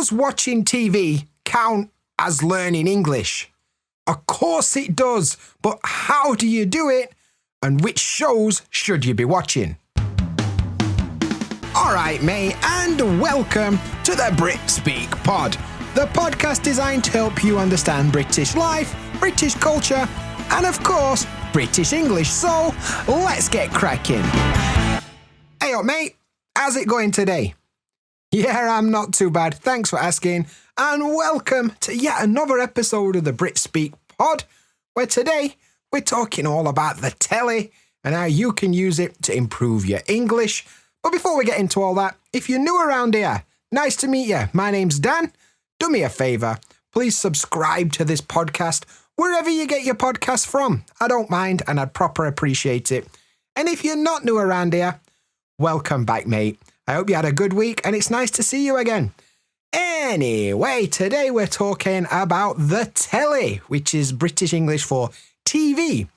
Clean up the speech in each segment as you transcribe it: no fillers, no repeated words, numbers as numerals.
Does watching TV count as learning English? Of course it does, but how do you do it? And which shows should you be watching? Alright mate, and welcome to the BritSpeakPod, the podcast designed to help you understand British life, British culture, and of course, British English. So, let's get cracking. Hey up mate, how's it going today? Yeah, I'm not too bad, thanks for asking, and welcome to yet another episode of the BritSpeakPod, where today we're talking all about the telly and how you can use it to improve your English. But before we get into all that, if you're new around here, nice to meet you. My name's Dan. Do me a favour, please subscribe to this podcast wherever you get your podcasts from. I don't mind and I'd proper appreciate it. And if you're not new around here, welcome back, mate. I hope you had a good week and it's nice to see you again. Anyway, today we're talking about the telly, which is British English for TV.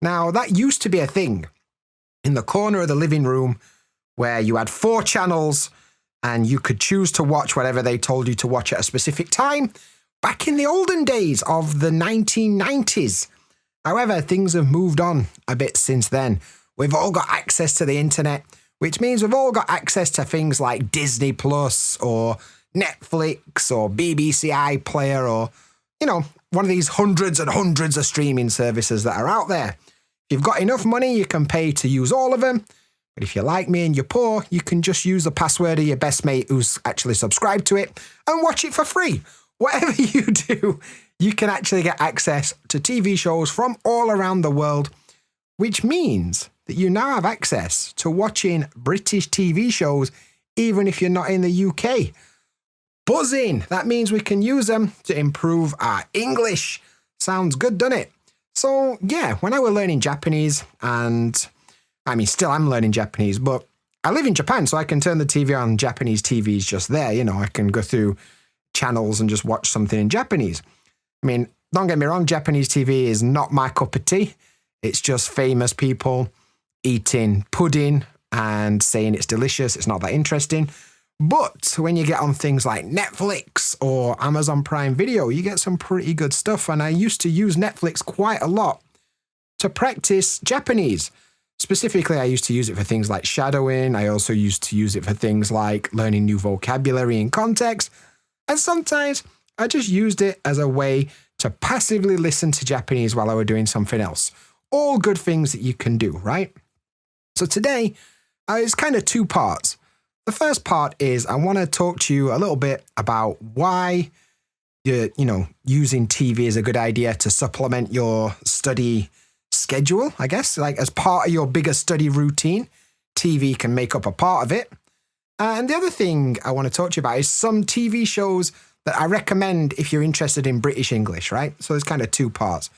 Now, that used to be a thing in the corner of the living room where you had 4 channels and you could choose to watch whatever they told you to watch at a specific time back in the olden days of the 1990s. However, things have moved on a bit since then. We've all got access to the internet, which means we've all got access to things like Disney Plus or Netflix or BBC iPlayer or, one of these hundreds and hundreds of streaming services that are out there. If you've got enough money, you can pay to use all of them. But if you're like me and you're poor, you can just use the password of your best mate who's actually subscribed to it and watch it for free. Whatever you do, you can actually get access to TV shows from all around the world, which means that you now have access to watching British TV shows even if you're not in the UK. Buzzing! That means we can use them to improve our English. Sounds good, doesn't it? So, yeah, when I was learning Japanese, and still I'm learning Japanese, but I live in Japan, so I can turn the TV on. Japanese TV's just there, I can go through channels and just watch something in Japanese. Don't get me wrong, Japanese TV is not my cup of tea. It's just famous people eating pudding and saying it's delicious. It's not that interesting. But when you get on things like Netflix or Amazon Prime Video, you get some pretty good stuff. And I used to use Netflix quite a lot to practice Japanese. Specifically, I used to use it for things like shadowing. I also used to use it for things like learning new vocabulary in context. And sometimes I just used it as a way to passively listen to Japanese while I was doing something else. All good things that you can do, right? So today, it's kind of 2 parts. The first part is I want to talk to you a little bit about why using TV is a good idea to supplement your study schedule, I guess, like as part of your bigger study routine. TV can make up a part of it. And the other thing I want to talk to you about is some TV shows that I recommend if you're interested in British English, right? So there's kind of 2 parts.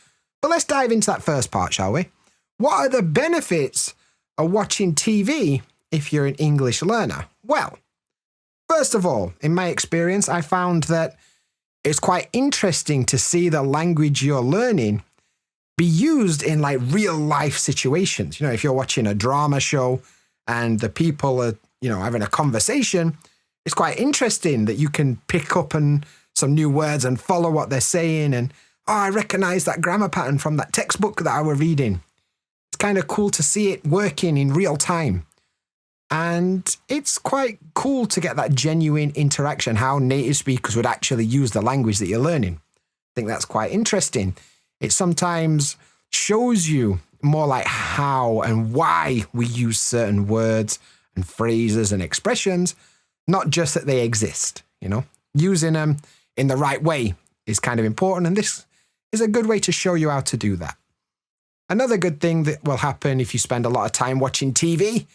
But let's dive into that first part, shall we? What are the benefits of watching TV if you're an English learner? Well, first of all, in my experience, I found that it's quite interesting to see the language you're learning be used in like real life situations. If you're watching a drama show and the people are, having a conversation, it's quite interesting that you can pick up some new words and follow what they're saying. And, I recognize that grammar pattern from that textbook that I was reading. It's kind of cool to see it working in real time. And it's quite cool to get that genuine interaction, how native speakers would actually use the language that you're learning. I think that's quite interesting. It sometimes shows you more like how and why we use certain words and phrases and expressions, not just that they exist, Using them in the right way is kind of important, and this is a good way to show you how to do that. Another good thing that will happen if you spend a lot of time watching TV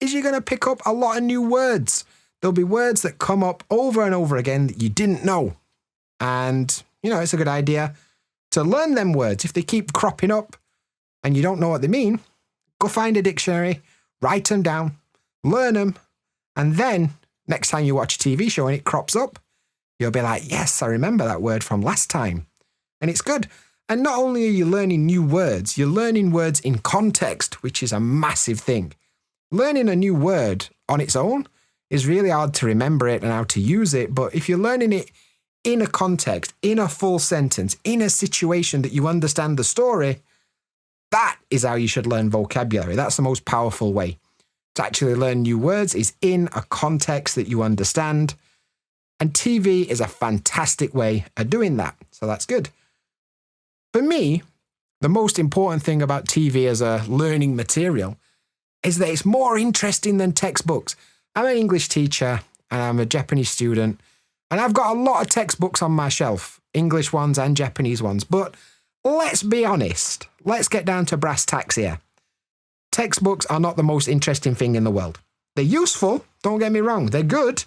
is you're going to pick up a lot of new words. There'll be words that come up over and over again that you didn't know. And, it's a good idea to learn them words. If they keep cropping up and you don't know what they mean, go find a dictionary, write them down, learn them, and then next time you watch a TV show and it crops up, you'll be like, yes, I remember that word from last time. And it's good. And not only are you learning new words, you're learning words in context, which is a massive thing. Learning a new word on its own it's really hard to remember it and how to use it. But if you're learning it in a context, in a full sentence, in a situation that you understand the story, that is how you should learn vocabulary. That's the most powerful way to actually learn new words, is in a context that you understand. And TV is a fantastic way of doing that. So that's good. For me, the most important thing about TV as a learning material is that it's more interesting than textbooks. I'm an English teacher and I'm a Japanese student, and I've got a lot of textbooks on my shelf, English ones and Japanese ones. But let's be honest. Let's get down to brass tacks here. Textbooks are not the most interesting thing in the world. They're useful, don't get me wrong. They're good,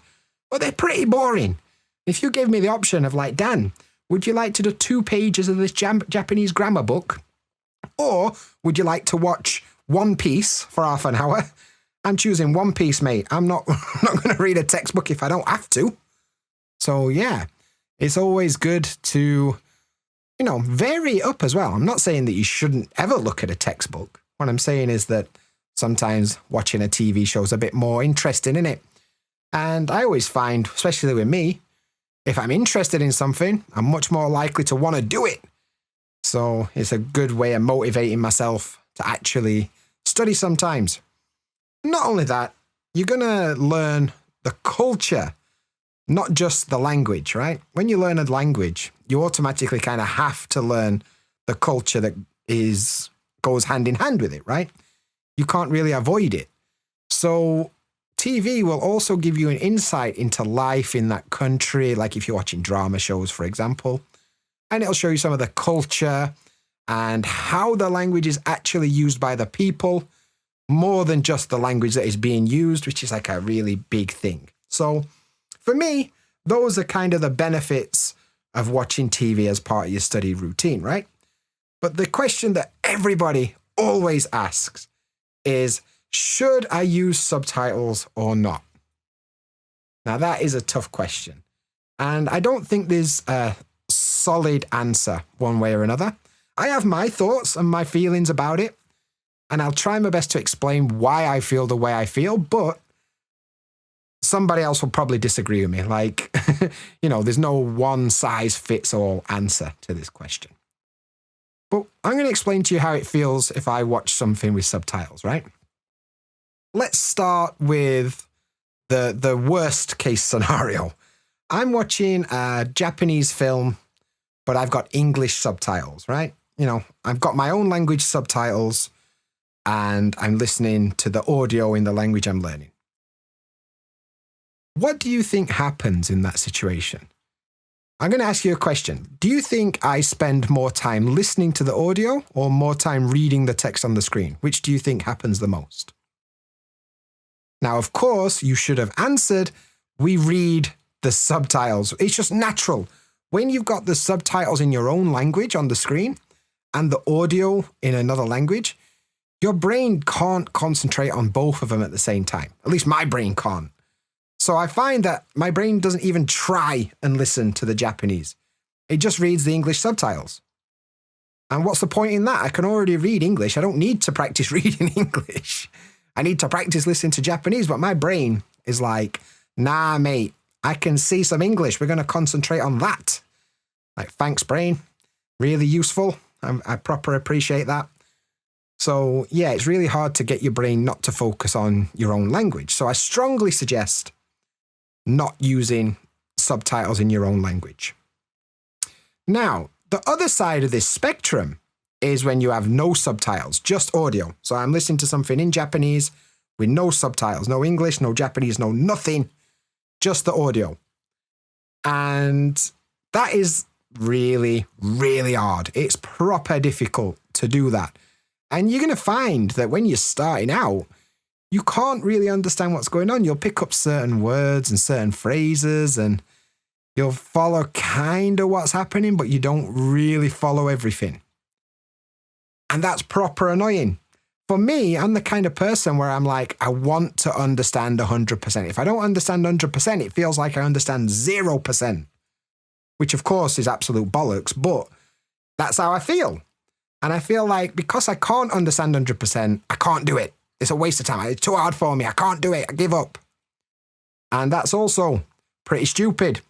but they're pretty boring. If you gave me the option of like, Dan, would you like to do 2 pages of this Japanese grammar book? Or would you like to watch One Piece for half an hour? I'm choosing One Piece, mate. I'm not going to read a textbook if I don't have to. So yeah, it's always good to, vary it up as well. I'm not saying that you shouldn't ever look at a textbook. What I'm saying is that sometimes watching a TV show is a bit more interesting, innit? And I always find, especially with me, if I'm interested in something, I'm much more likely to want to do it. So it's a good way of motivating myself to actually study sometimes. Not only that, you're going to learn the culture, not just the language, right? When you learn a language, you automatically kind of have to learn the culture that goes hand in hand with it, right? You can't really avoid it. So TV will also give you an insight into life in that country, like if you're watching drama shows, for example, and it'll show you some of the culture and how the language is actually used by the people, more than just the language that is being used, which is like a really big thing. So for me, those are kind of the benefits of watching TV as part of your study routine, right? But the question that everybody always asks is, should I use subtitles or not? Now, that is a tough question. And I don't think there's a solid answer one way or another. I have my thoughts and my feelings about it, and I'll try my best to explain why I feel the way I feel, but somebody else will probably disagree with me. Like, there's no one size fits all answer to this question. But I'm going to explain to you how it feels if I watch something with subtitles, right? Let's start with the worst case scenario. I'm watching a Japanese film, but I've got English subtitles, right? I've got my own language subtitles and I'm listening to the audio in the language I'm learning. What do you think happens in that situation? I'm going to ask you a question. Do you think I spend more time listening to the audio or more time reading the text on the screen? Which do you think happens the most? Now, of course, you should have answered, we read the subtitles. It's just natural. When you've got the subtitles in your own language on the screen and the audio in another language, your brain can't concentrate on both of them at the same time. At least my brain can't. So I find that my brain doesn't even try and listen to the Japanese. It just reads the English subtitles. And what's the point in that? I can already read English. I don't need to practice reading English. I need to practice listening to Japanese, but my brain is like, nah, mate, I can see some English. We're going to concentrate on that. Like, thanks, brain. Really useful. I proper appreciate that. So yeah, it's really hard to get your brain not to focus on your own language. So I strongly suggest not using subtitles in your own language. Now, the other side of this spectrum is when you have no subtitles, just audio. So I'm listening to something in Japanese with no subtitles, no English, no Japanese, no nothing, just the audio. And that is really, really hard. It's proper difficult to do that. And you're going to find that when you're starting out, you can't really understand what's going on. You'll pick up certain words and certain phrases and you'll follow kind of what's happening, but you don't really follow everything. And that's proper annoying. For me, I'm the kind of person where I'm like, I want to understand 100%. If I don't understand 100%, it feels like I understand 0%, which of course is absolute bollocks, but that's how I feel. And I feel like because I can't understand 100%, I can't do it. It's a waste of time. It's too hard for me. I can't do it. I give up. And that's also pretty stupid,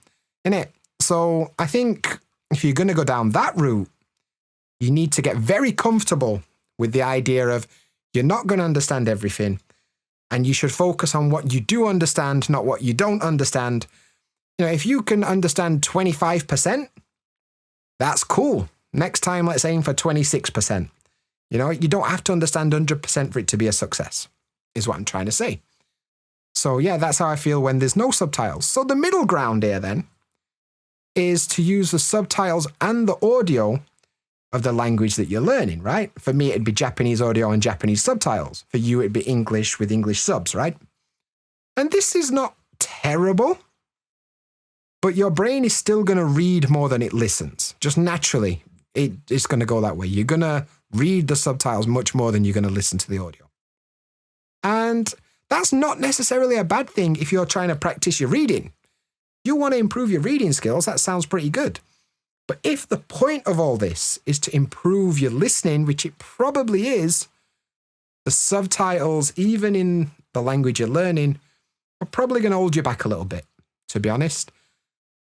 isn't it? So I think if you're going to go down that route, you need to get very comfortable with the idea of you're not going to understand everything, and you should focus on what you do understand, not what you don't understand. If you can understand 25%, that's cool. Next time, let's aim for 26%. You don't have to understand 100% for it to be a success, is what I'm trying to say. So yeah, that's how I feel when there's no subtitles. So the middle ground here then is to use the subtitles and the audio of the language that you're learning, right? For me, it'd be Japanese audio and Japanese subtitles. For you, it'd be English with English subs, right? And this is not terrible, but your brain is still going to read more than it listens. Just naturally, it's going to go that way. You're going to read the subtitles much more than you're going to listen to the audio. And that's not necessarily a bad thing if you're trying to practice your reading. You want to improve your reading skills, that sounds pretty good. But if the point of all this is to improve your listening, which it probably is, the subtitles, even in the language you're learning, are probably going to hold you back a little bit, to be honest.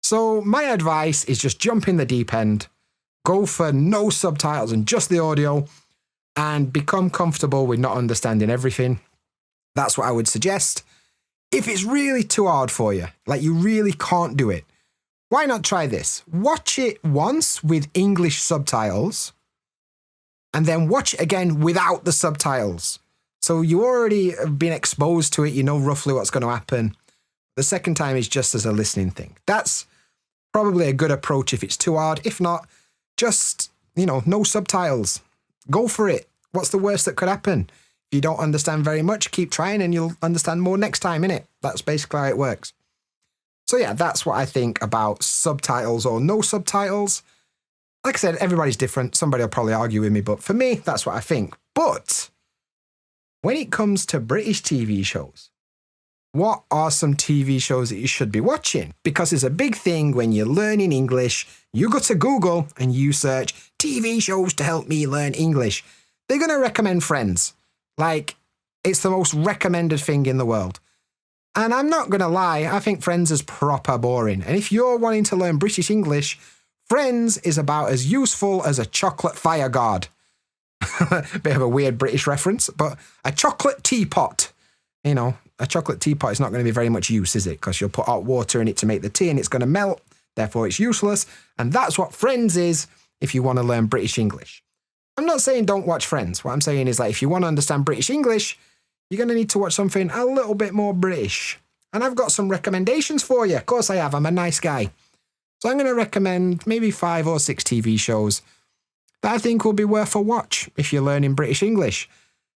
So my advice is just jump in the deep end, go for no subtitles and just the audio, and become comfortable with not understanding everything. That's what I would suggest. If it's really too hard for you, like you really can't do it, why not try this? Watch it once with English subtitles and then watch it again without the subtitles. So you already have been exposed to it. You know roughly what's going to happen. The second time is just as a listening thing. That's probably a good approach if it's too hard. If not, just, no subtitles. Go for it. What's the worst that could happen? If you don't understand very much, keep trying and you'll understand more next time, innit? That's basically how it works. So yeah, that's what I think about subtitles or no subtitles. Like I said, everybody's different. Somebody will probably argue with me, but for me, that's what I think. But when it comes to British TV shows, what are some TV shows that you should be watching? Because it's a big thing when you're learning English. You go to Google and you search TV shows to help me learn English. They're going to recommend Friends. Like, it's the most recommended thing in the world. And I'm not going to lie, I think Friends is proper boring. And if you're wanting to learn British English, Friends is about as useful as a chocolate fire guard. Bit of a weird British reference, but a chocolate teapot. A chocolate teapot is not going to be very much use, is it? Because you'll put hot water in it to make the tea and it's going to melt. Therefore, it's useless. And that's what Friends is if you want to learn British English. I'm not saying don't watch Friends. What I'm saying is, like, if you want to understand British English, you're going to need to watch something a little bit more British. And I've got some recommendations for you. Of course I have. I'm a nice guy. So I'm going to recommend maybe 5 or 6 TV shows that I think will be worth a watch if you're learning British English.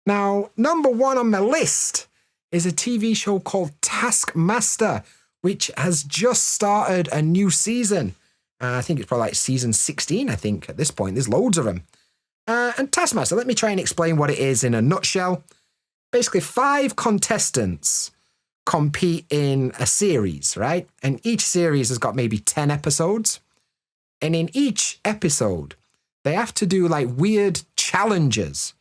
Now, number 1 on my list is a TV show called Taskmaster, which has just started a new season. I think it's probably like season 16, I think, at this point. There's loads of them. And Taskmaster, let me try and explain what it is in a nutshell. Basically, 5 contestants compete in a series, right? And each series has got maybe 10 episodes. And in each episode, they have to do like weird challenges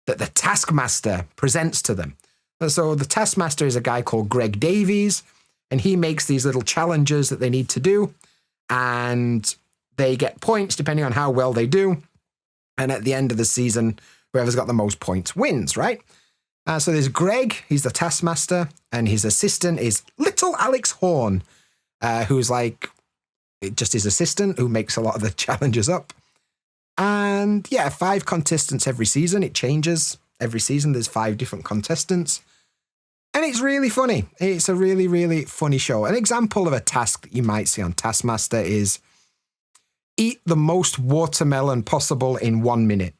that the Taskmaster presents to them. And so the Taskmaster is a guy called Greg Davies, and he makes these little challenges that they need to do. And they get points depending on how well they do. And at the end of the season, whoever's got the most points wins, right? So there's Greg, he's the Taskmaster, and his assistant is Little Alex Horne, who's like just his assistant who makes a lot of the challenges up. And yeah, 5 contestants every season. It changes every season. There's 5 different contestants. And it's really funny. It's a really, really funny show. An example of a task that you might see on Taskmaster is eat the most watermelon possible in 1 minute,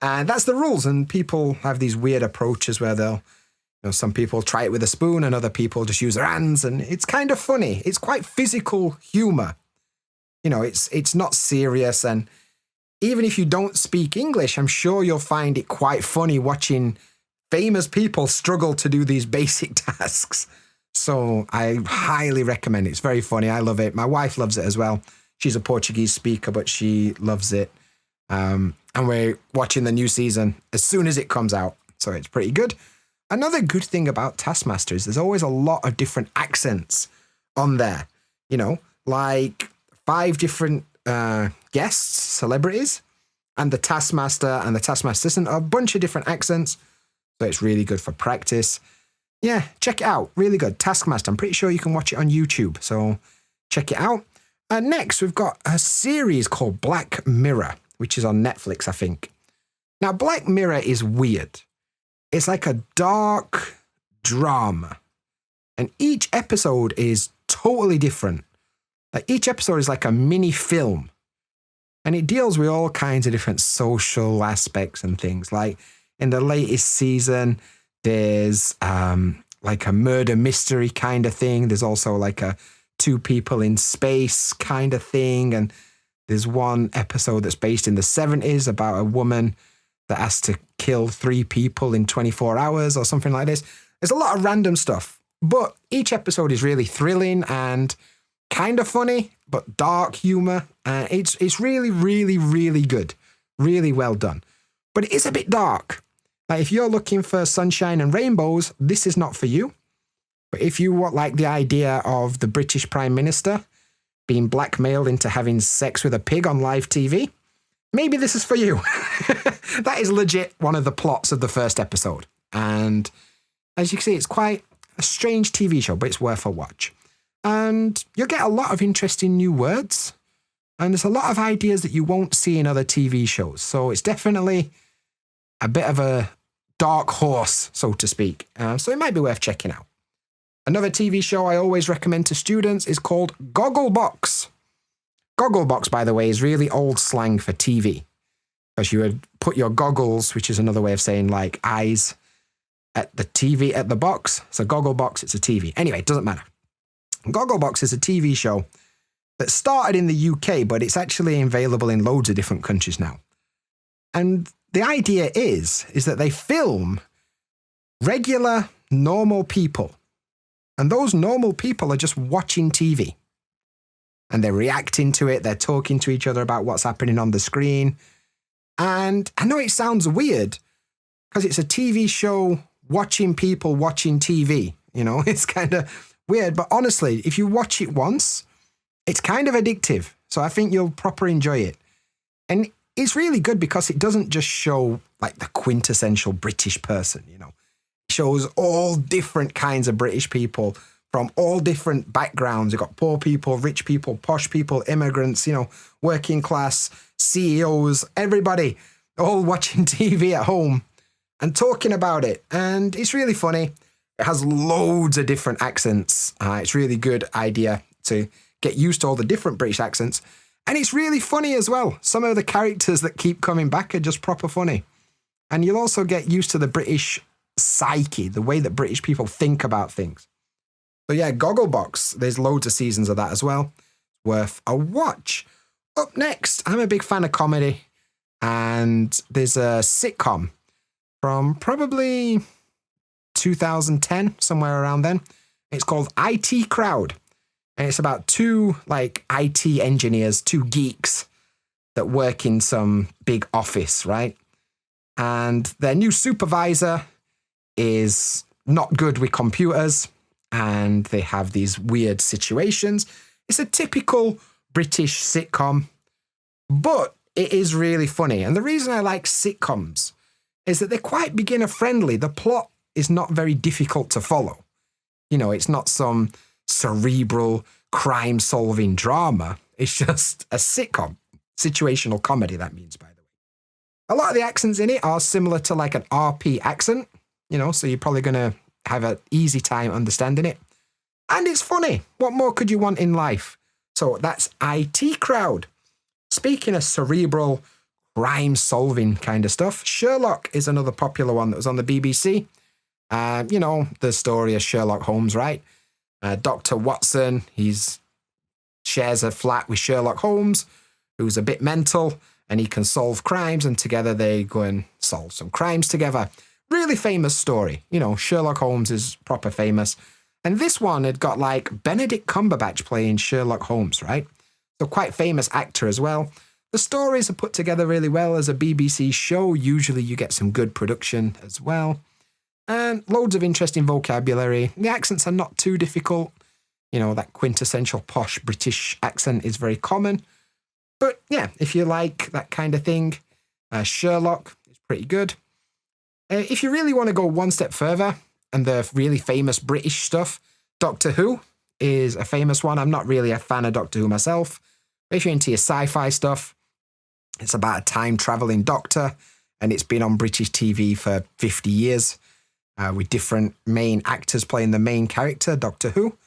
and that's the rules. And people have these weird approaches where they'll, some people try it with a spoon and other people just use their hands. And it's kind of funny. It's quite physical humor. It's not serious. And even if you don't speak English, I'm sure you'll find it quite funny watching famous people struggle to do these basic tasks. So I highly recommend it. It's very funny. I love it. My wife loves it as well. She's a Portuguese speaker, but she loves it. And we're watching the new season as soon as it comes out. So it's pretty good. Another good thing about Taskmaster is there's always a lot of different accents on there. You know, like 5 different guests, celebrities, and the Taskmaster and the Taskmaster Assistant, a bunch of different accents. So it's really good for practice. Yeah, check it out. Really good. Taskmaster. I'm pretty sure you can watch it on YouTube. So check it out. Next, we've got a series called Black Mirror, which is on Netflix, I think. Now, Black Mirror is weird. It's like a dark drama. And each episode is totally different. Like each episode is like a mini film. And it deals with all kinds of different social aspects and things. Like in the latest season, there's like a murder mystery kind of thing. There's also like a 2 people in space kind of thing. And there's one episode that's based in the 70s about a woman that has to kill 3 people in 24 hours or something like this. There's a lot of random stuff. But each episode is really thrilling and kind of funny, but dark humor. It's really, really, really good. Really well done. But it is a bit dark. Like if you're looking for sunshine and rainbows, this is not for you. But if you want like the idea of the British Prime Minister being blackmailed into having sex with a pig on live TV, maybe this is for you. That is legit one of the plots of the first episode. And as you can see, it's quite a strange TV show, but it's worth a watch. And you'll get a lot of interesting new words. And there's a lot of ideas that you won't see in other TV shows. So it's definitely a bit of a dark horse, so to speak. So it might be worth checking out. Another TV show I always recommend to students is called Gogglebox. Gogglebox, by the way, is really old slang for TV. Because you would put your goggles, which is another way of saying like eyes, at the TV at the box. So Gogglebox, it's a TV. Anyway, it doesn't matter. Gogglebox is a TV show that started in the UK, but it's actually available in loads of different countries now. And the idea is that they film regular, normal people. And those normal people are just watching TV. And they're reacting to it. They're talking to each other about what's happening on the screen. And I know it sounds weird because it's a TV show watching people watching TV. You know, it's kind of weird. But honestly, if you watch it once, it's kind of addictive. So I think you'll proper enjoy it. And it's really good because it doesn't just show like the quintessential British person, you know. It shows all different kinds of British people from all different backgrounds. You've got poor people, rich people, posh people, immigrants, you know, working class, CEOs, everybody all watching TV at home and talking about it. And it's really funny. It has loads of different accents. It's really good idea to get used to all the different British accents. And it's really funny as well. Some of the characters that keep coming back are just proper funny. And you'll also get used to the British psyche, the way that British people think about things. So yeah, Gogglebox, there's loads of seasons of that as well. Worth a watch. Up next, I'm a big fan of comedy. And there's a sitcom from probably 2010, somewhere around then. It's called IT Crowd. And it's about 2 like IT engineers, 2 geeks that work in some big office, right? And their new supervisor is not good with computers. And they have these weird situations. It's a typical British sitcom, but it is really funny. And the reason I like sitcoms is that they're quite beginner friendly. The plot is not very difficult to follow. You know, it's not some cerebral crime-solving drama. It's just a sitcom. Situational comedy, that means, by the way. A lot of the accents in it are similar to like an RP accent, you know, so you're probably going to have an easy time understanding it. And it's funny. What more could you want in life? So that's IT Crowd. Speaking of cerebral crime-solving kind of stuff, Sherlock is another popular one that was on the BBC. You know, the story of Sherlock Holmes, right? Dr. Watson, shares a flat with Sherlock Holmes, who's a bit mental, and he can solve crimes, and together they go and solve some crimes together. Really famous story. You know, Sherlock Holmes is proper famous. And this one had got like Benedict Cumberbatch playing Sherlock Holmes, right? So quite famous actor as well. The stories are put together really well as a BBC show. Usually you get some good production as well. And loads of interesting vocabulary. The accents are not too difficult. You know, that quintessential posh British accent is very common. But yeah, if you like that kind of thing, Sherlock is pretty good. If you really want to go one step further, and the really famous British stuff, Doctor Who is a famous one. I'm not really a fan of Doctor Who myself. But if you're into your sci-fi stuff, it's about a time-traveling doctor, and it's been on British TV for 50 years with different main actors playing the main character, Doctor Who.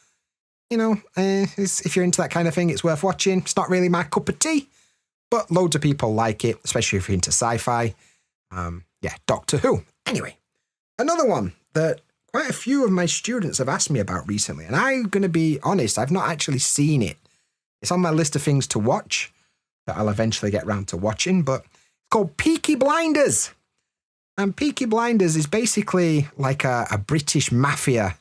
You know, if you're into that kind of thing, it's worth watching. It's not really my cup of tea, but loads of people like it, especially if you're into sci-fi. Yeah, Doctor Who. Anyway, another one that quite a few of my students have asked me about recently, and I'm going to be honest, I've not actually seen it. It's on my list of things to watch that I'll eventually get round to watching, but it's called Peaky Blinders. And Peaky Blinders is basically like a British mafia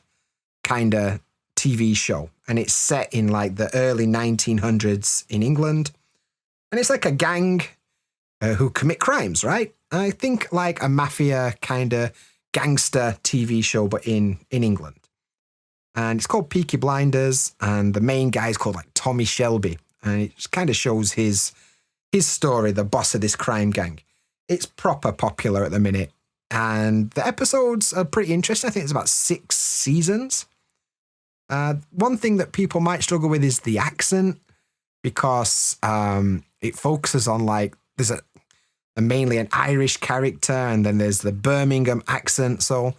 kind of TV show. And it's set in like the early 1900s in England. And it's like a gang who commit crimes, right? I think like a mafia kind of gangster TV show, but in England. And it's called Peaky Blinders. And the main guy is called like Tommy Shelby. And it kind of shows his story, the boss of this crime gang. It's proper popular at the minute. And the episodes are pretty interesting. I think it's about 6 seasons. One thing that people might struggle with is the accent, because it focuses on like, there's mainly an Irish character, and then there's the Birmingham accent. So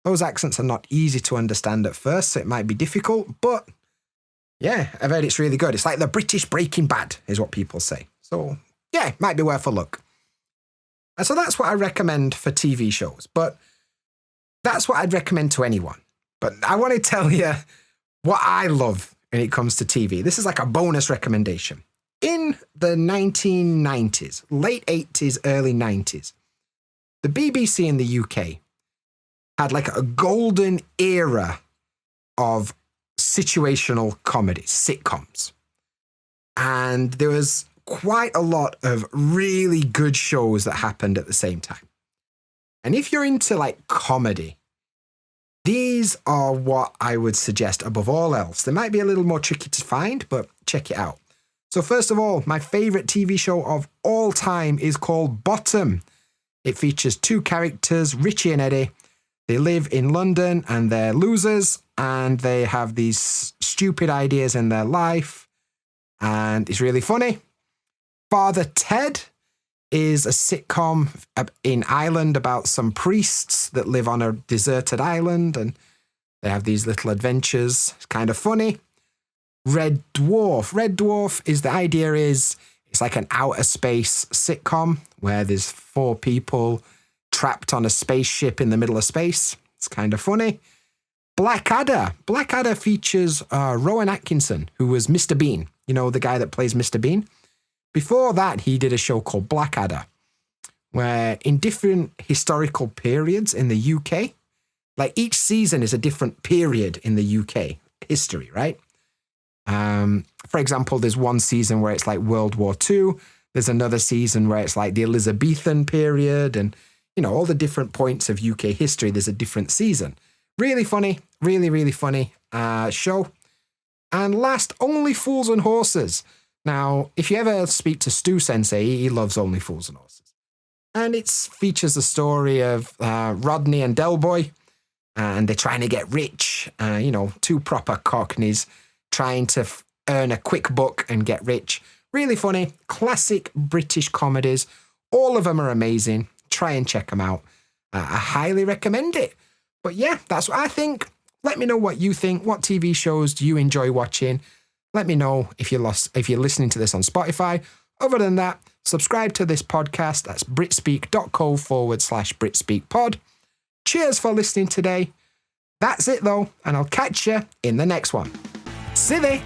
those accents are not easy to understand at first, so it might be difficult. But yeah, I've heard it's really good. It's like the British Breaking Bad is what people say. So yeah, it might be worth a look. And so that's what I recommend for TV shows, but that's what I'd recommend to anyone. But I want to tell you what I love when it comes to TV. This is like a bonus recommendation. In the 1990s, late 80s, early 90s, the BBC in the UK had like a golden era of situational comedies, sitcoms. And there was quite a lot of really good shows that happened at the same time. And if you're into like comedy, these are what I would suggest above all else. They might be a little more tricky to find, but check it out. So first of all, my favorite TV show of all time is called Bottom. It features 2 characters, Richie and Eddie. They live in London and they're losers, and they have these stupid ideas in their life, and it's really funny. Father Ted is a sitcom in Ireland about some priests that live on a deserted island, and they have these little adventures. It's kind of funny. Red Dwarf. Red Dwarf is, the idea is, it's like an outer space sitcom where there's 4 people trapped on a spaceship in the middle of space. It's kind of funny. Blackadder. Blackadder features Rowan Atkinson, who was Mr. Bean. You know, the guy that plays Mr. Bean? Before that, he did a show called Blackadder, where in different historical periods in the UK, like each season is a different period in the UK history, right? For example, there's one season where it's like World War II. There's another season where it's like the Elizabethan period, and, you know, all the different points of UK history, there's a different season. Really funny, really, really funny show. And last, Only Fools and Horses. Now, if you ever speak to Stu Sensei, he loves Only Fools and Horses. And it features the story of Rodney and Delboy, and they're trying to get rich. 2 proper cockneys trying to earn a quick buck and get rich. Really funny, classic British comedies. All of them are amazing. Try and check them out. I highly recommend it. But yeah, that's what I think. Let me know what you think. What TV shows do you enjoy watching? Let me know if you're listening to this on Spotify. Other than that, subscribe to this podcast. That's britspeak.co/BritSpeakPod. Cheers for listening today. That's it though, and I'll catch you in the next one. See you.